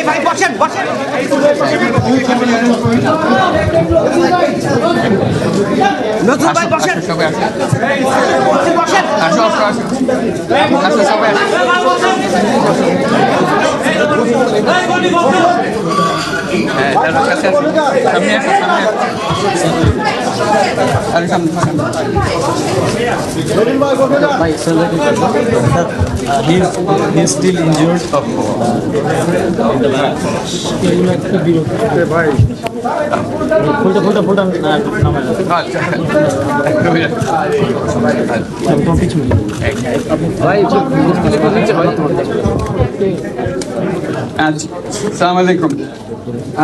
ভাই বসেন বসেন নতুন ভাই বসেন সবাই বসেন আসো আসো আসো সবাই হ্যাঁ তার কাছে সামনে আসো আরে সামনে ভাই he's still injured ভাই ফুলটা আসসালামু আলাইকুম।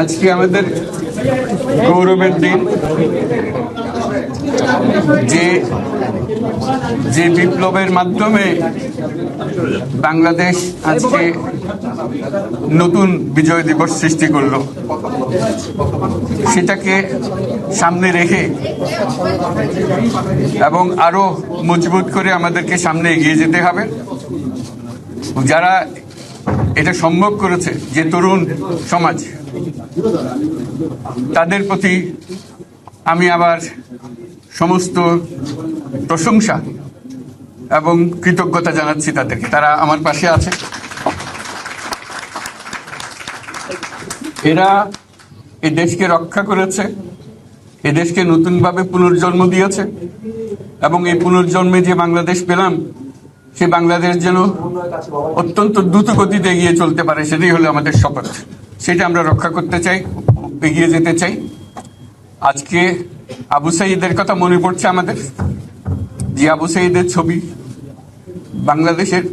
আজকে আমাদের গৌরবের দিন, যে বিপ্লবের মাধ্যমে বাংলাদেশ আজকে নতুন বিজয় দিবস সৃষ্টি করলো, সেটাকে সামনে রেখে এবং আরো মজবুত করে আমাদেরকে সামনে এগিয়ে যেতে হবে। যারা এটা সম্ভব করেছে, যে তরুণ সমাজ, তাদের প্রতি আমি আবার সমস্ত প্রশংসা এবং কৃতজ্ঞতা জানাচ্ছি তাদেরকে। তারা আমার পাশে আছে। এরা এই দেশকে রক্ষা করেছে, এই দেশকে নতুনভাবে পুনর্জন্ম দিয়েছে এবং এই পুনর্জন্মে যে বাংলাদেশ পেলাম, সে বাংলাদেশ যেন অত্যন্ত দ্রুত গতিতে এগিয়ে চলতে পারে, সেটাই হলো আমাদের শপথ। সেটা আমরা রক্ষা করতে চাই, এগিয়ে যেতে চাই। আজকে আবু সাঈদের কথা মনে পড়ছে আমাদের, যে আবু সাঈদের ছবি বাংলাদেশের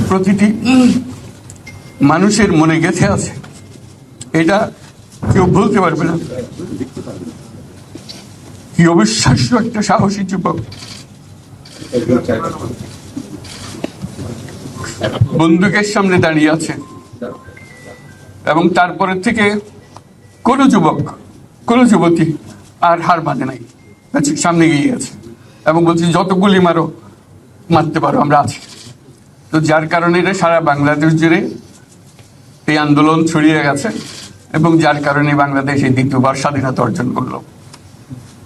প্রতিটি মানুষের মনে গেঁথে আছে, এটা কেউ বলতে পারবে না। কি অবিশ্বাস্য একটা সাহসী যুবক, বন্দুকের সামনে দাঁড়িয়ে আছে এবং তারপরে থেকে কোনো যুবক, কোনো যুবতী আর হার মানে নাই, সামনে গিয়ে আছে এবং বলছি যত গুলি মারো, মারতে পারো, আমরা আছি। তো যার কারণে এটা সারা বাংলাদেশ জুড়ে এই আন্দোলন ছড়িয়ে গেছে এবং যার কারণে বাংলাদেশ এই দ্বিতীয়বার স্বাধীনতা অর্জন করলো।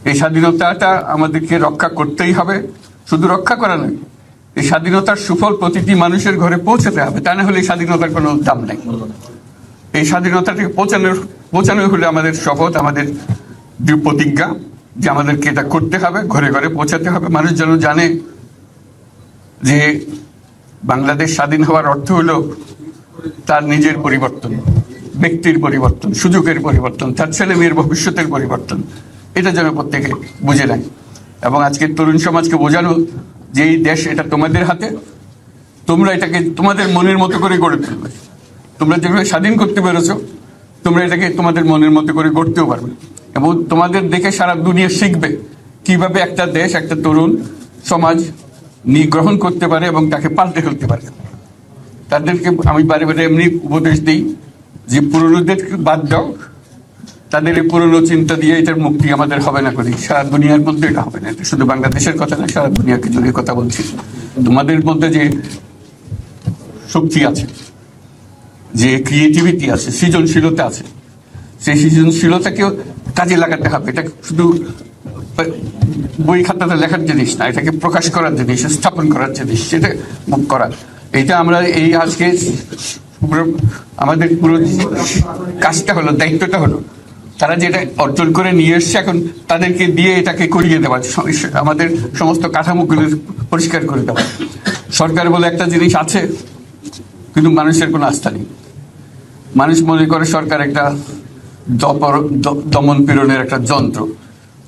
এই স্বাধীনতাটা আমাদেরকে রক্ষা করতেই হবে। শুধু রক্ষা করা নয়, এই স্বাধীনতার সুফল প্রতিটি মানুষের ঘরে পৌঁছাতে হবে, তা না হলে এই স্বাধীনতার কোনো দাম নেই। এই স্বাধীনতাটাকে পৌঁছানো হলে আমাদের শপথ, আমাদের প্রতিজ্ঞা যে আমাদেরকে এটা করতে হবে, ঘরে ঘরে পৌঁছাতে হবে। মানুষ যেন জানে যে বাংলাদেশ স্বাধীন হওয়ার অর্থ হলো তার নিজের পরিবর্তন, ব্যক্তির পরিবর্তন, সুযোগের পরিবর্তন, তার ছেলে মেয়ের ভবিষ্যতের পরিবর্তন। এটা যেন প্রত্যেকে বুঝে নেয় এবং আজকের তরুণ সমাজকে বোঝানো যে এই দেশ এটা তোমাদের হাতে, তোমরা এটাকে তোমাদের মনের মতো করে গড়ে তুলবে। তোমরা যেভাবে স্বাধীন করতে পেরেছ, তোমরা এটাকে তোমাদের মনের মতো করে গড়তেও পারবে এবং তোমাদের দেখে সারা দুনিয়া শিখবে কিভাবে একটা দেশ, একটা তরুণ সমাজ গ্রহণ করতে পারে এবং তাকে পাল্টে ফেলতে পারে। তাদেরকে আমি বারে বারে এমনি উপদেশ দিই যে পুরনোদের বাদ দাও, তাদের এই পুরনো চিন্তা দিয়ে এটার মুক্তি আমাদের হবে না করি, সারা দুনিয়ার মধ্যে এটা হবে না। এটা শুধু বাংলাদেশের কথা না, সারা দুনিয়াকে জুড়ে কথা বলছি। তোমাদের মধ্যে যে শক্তি আছে, যে ক্রিয়েটিভিটি আছে, সৃজনশীলতা আছে, সেই সৃজনশীলতাকেও কাজে লাগাতে হবে। এটা শুধু বই খাতাতে লেখার জিনিস না, এটাকে প্রকাশ করার জিনিস, স্থাপন করার জিনিস, সেটা মুখ করা। এটা আমরা এই আজকে আমাদের পুরো কাজটা হলো, দায়িত্বটা হলো, তারা যেটা অর্জন করে নিয়ে এসছে এখন তাদেরকে দিয়ে এটাকে করিয়ে দেওয়া, আমাদের সমস্ত কাঠামোগুলো পরিষ্কার করে দেওয়া। সরকার বলে একটা জিনিস আছে, কিন্তু মানুষের কোনো আস্থা নেই। মানুষ মনে করে সরকার একটা দমন পীড়নের একটা যন্ত্র,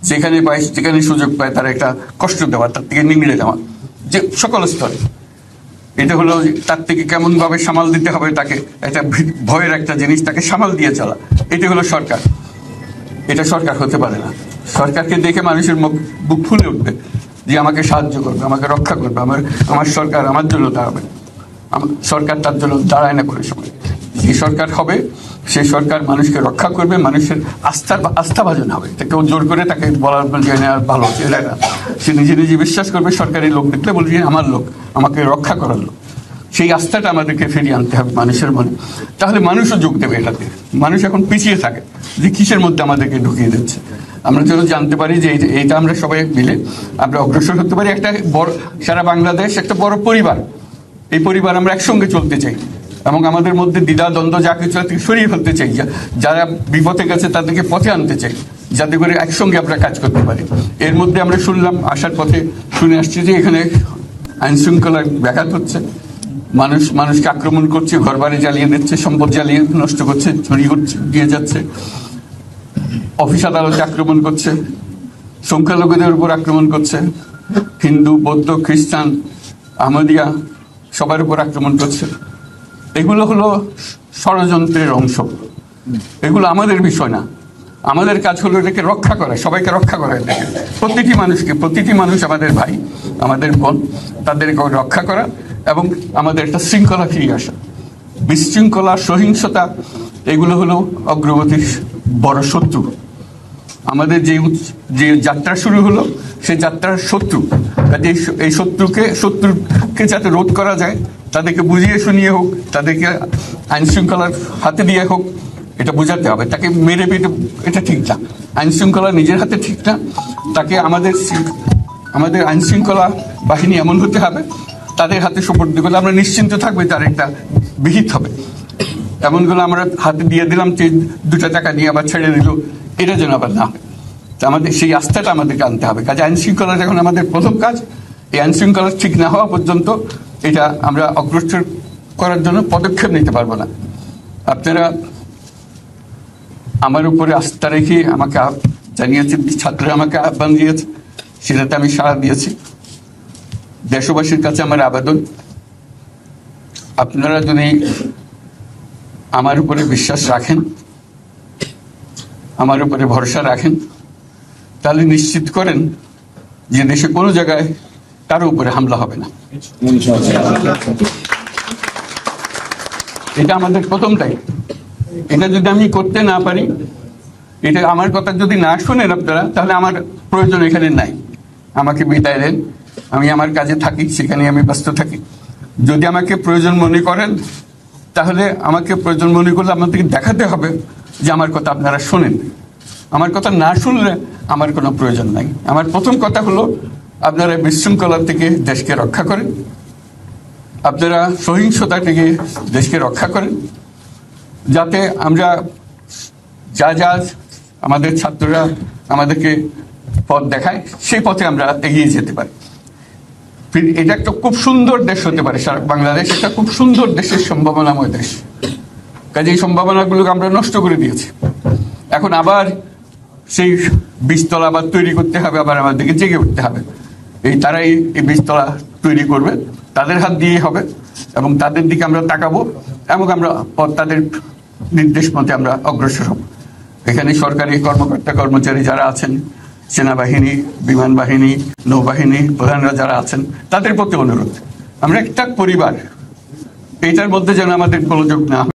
যেখানে পায় যেখানে সুযোগ পায় তার একটা কষ্ট দেওয়া, তার থেকে নিংড়ে দেওয়া, যে সকল স্তরে। এটা হলো তার থেকে কেমন ভাবে সামাল দিতে হবে, তাকে একটা ভয়ের একটা জিনিস, তাকে সামাল দিয়ে চলা, এটা হলো সরকার। এটা সরকার হতে পারে না। সরকারকে দেখে মানুষের বুক ফুলে উঠবে যে আমাকে সাহায্য করবে, আমাকে রক্ষা করবে, আমার সরকার আমার জন্য দাঁড়াবে। সরকার তার জন্য দাঁড়ায় না করে সময়। এই সরকার হবে সেই সরকার মানুষকে রক্ষা করবে, মানুষের আস্থাভাজন হবে। কেউ জোর করে তাকে বলার ভালো এটা না, সে নিজে নিজে বিশ্বাস করবে। সরকারি লোক দেখলে বলবে আমার লোক, আমাকে রক্ষা করার লোক। সেই আস্থাটা আমাদেরকে ফিরিয়ে আনতে হবে মানুষের মনে, তাহলে মানুষও যোগ দেবে এটাতে। মানুষ এখন পিছিয়ে থাকে যে কিসের মধ্যে আমাদেরকে ঢুকিয়ে দিচ্ছে। আমরা যেন জানতে পারি যে এইটা আমরা সবাই মিলে আমরা অগ্রসর হতে পারি। একটা বড়, সারা বাংলাদেশ একটা বড় পরিবার, এই পরিবার আমরা একসঙ্গে চলতে চাই এবং আমাদের মধ্যে দ্বিধা দ্বন্দ্ব যা কিছু থেকে সরিয়ে ফেলতে চাই। যারা বিপথে গেছে তাদেরকে পথে আনতে চাই, যাতে করে একসঙ্গে আমরা কাজ করতে পারি। এর মধ্যে আমরা শুনলাম, আসার পথে শুনে আসছি যে এখানে আইন শৃঙ্খলার ব্যাঘাত হচ্ছে, মানুষকে আক্রমণ করছে, ঘরবাড়ি জ্বালিয়ে দিচ্ছে, সম্পদ জ্বালিয়ে নষ্ট করছে, চুরি দিয়ে যাচ্ছে, অফিস আদালতে আক্রমণ করছে, সংখ্যালঘুদের উপর আক্রমণ করছে, হিন্দু, বৌদ্ধ, খ্রিস্টান, আহমদিয়া সবার উপর আক্রমণ করছে। এগুলো হলো ষড়যন্ত্রের অংশ, এগুলো আমাদের বিষয় না। আমাদের কাজ হলো এটাকে রক্ষা করা, সবাইকে রক্ষা করা, এটাকে প্রতিটি মানুষ আমাদের ভাই, আমাদের বোন, তাদেরকে রক্ষা করা এবং আমাদের একটা শৃঙ্খলা ফিরিয়ে আসা। বিশৃঙ্খলা, সহিংসতা এগুলো হলো অগ্রগতির বড় শত্রু। আমাদের যে যাত্রা শুরু হলো সেই যাত্রার শত্রু, কাজে এই শত্রুকে যাতে রোধ করা যায়, তাদেরকে বুঝিয়ে শুনিয়ে হোক, তাদেরকে আইন শৃঙ্খলার হাতে দিয়ে হোক, এটা বোঝাতে হবে। তাকে মেরে পেটে এটা ঠিক না, আইন শৃঙ্খলা নিজের হাতে ঠিক না। তাকে আমাদের আইন শৃঙ্খলা বাহিনী এমন হতে হবে, তাদের হাতে সুপর্দ করলে আমরা নিশ্চিন্ত থাকবে তার একটা বিহিত হবে। এমনগুলো আমরা হাতে দিয়ে দিলাম, যে 2 টাকা নিয়ে আবার ছেড়ে দিল, এটা যেন আবার না হয়। আমাদের সেই আস্থাটা আমাদেরকে আনতে হবে। কাজে আইন শৃঙ্খলা যখন আমাদের প্রথম কাজ, এই আইন শৃঙ্খলা ঠিক না হওয়া পর্যন্ত এটা আমরা অগ্রসর করার জন্য পদক্ষেপ নিতে পারবো না। আপনারা আমার উপরে আস্থা রেখে আমাকে জানিয়েছে, ছাত্ররা আমাকে আহ্বান দিয়েছে, সেটাতে আমি সাড়া দিয়েছি। দেশবাসীর কাছে আমার আবেদন, আপনারা যদি আমার উপরে বিশ্বাস রাখেন, আমার উপরে ভরসা রাখেন, তাহলে নিশ্চিত করেন যে দেশে কোনো জায়গায় কারো উপরে হামলা হবে না। এটা আমাদের প্রথম দায়িত্ব। এটা যদি আমি করতে না পারি, এটা আমার কথা যদি না শোনেন আপনারা, তাহলে আমার প্রয়োজন এখানে নাই। আমাকে বিদায় দেন, আমি আমার কাজে থাকি, সেখানে আমি ব্যস্ত থাকি। যদি আমাকে প্রয়োজন মনে করেন, তাহলে আমাকে প্রয়োজন মনে করলে আপনাদেরকে দেখাতে হবে যে আমার কথা আপনারা শোনেন। আমার কথা না শুনলে আমার কোনো প্রয়োজন নাই। আমার প্রথম কথা হলো, আপনারা বিশৃঙ্খলা থেকে দেশকে রক্ষা করেন, আপনারা সহিংসতা থেকে দেশকে রক্ষা করেন, যাতে আমরা যা আমাদের ছাত্ররা আমাদেরকে পথ দেখায়, সেই পথে আমরা এগিয়ে যেতে পারি। এটা একটা খুব সুন্দর দেশ হতে পারে, সারা বাংলাদেশ একটা খুব সুন্দর দেশের সম্ভাবনাময় দেশ। কাজে এই সম্ভাবনাগুলোকে আমরা নষ্ট করে দিয়েছি। এখন আবার সেই বীজতলা আবার তৈরি করতে হবে, আবার আমাদেরকে জেগে উঠতে হবে। তারাই এই বীজতলা তৈরি করবে, তাদের হাত দিয়ে হবে এবং তাদের দিকে আমরা তাকাবো এবং আমরা তাদের নির্দেশ মতে আমরা অগ্রসর হব। এখানে সরকারি কর্মকর্তা কর্মচারী যারা আছেন, সেনাবাহিনী, বিমান বাহিনী, নৌবাহিনী প্রধানরা যারা আছেন, তাদের প্রতি অনুরোধ, আমরা একটা পরিবার, এইটার মধ্যে যেন আমাদের গোলযোগ না হয়।